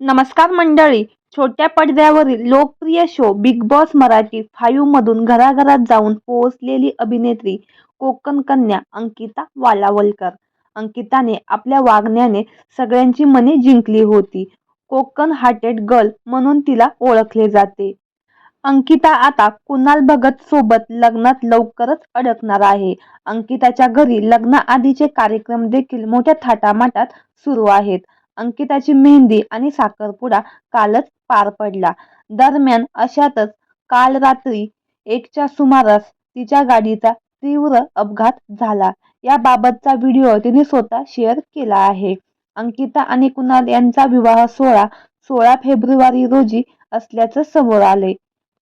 नमस्कार मंडळी. छोट्या पडद्यावरील लोकप्रिय शो बिग बॉस मराठी 5 मधून घराघरात जाऊन पोहोचलेली अभिनेत्री कोकण कन्या अंकिता वालावलकर. अंकिताने आपल्या वागण्याने सगळ्यांची मने जिंकली होती. कोकण हार्टेड गर्ल म्हणून तिला ओळखले जाते. अंकिता आता कुणाल भगत सोबत लग्नात लवकरच अडकणार आहे. अंकिताच्या घरी लग्नाआधीचे कार्यक्रम देखील मोठ्या थाटामाटात सुरू आहेत. अंकिताची मेहंदी आणि साखरपुडा कालच पार पडला. दरम्यान अशातच काल रात्री 1च्या सुमारास तिच्या गाडीचा तीव्र अपघात झाला. याबाबतचा व्हिडिओ तिने स्वतः शेअर केला आहे. अंकिता आणि कुणाल यांचा विवाह सोहळा 16 फेब्रुवारी रोजी असल्याचं समोर आले.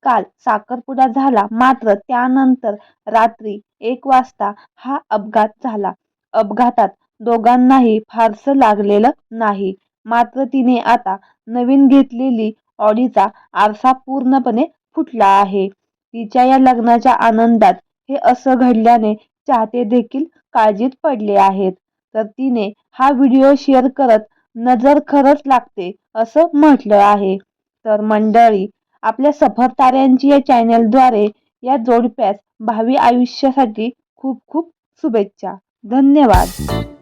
काल साखरपुडा झाला, मात्र त्यानंतर रात्री 1 वाजता हा अपघात झाला. अपघातात दोघांनाही फारसं लागलेलं नाही. मात्र तिने आता नवीन घेतलेली ऑडीचा आरसा पूर्णपणे फुटला आहे. तिच्या या लग्नाच्या आनंदात हे असं घडल्याने चाहते देखील काळजीत पडले आहेत. तर तिने हा व्हिडिओ शेअर करत नजर खरंच लागते असं म्हटलं आहे. तर मंडळी, आपल्या सफर ताऱ्यांची या चॅनलद्वारे या जोडप्यास भावी आयुष्यासाठी खूप खूप शुभेच्छा. धन्यवाद.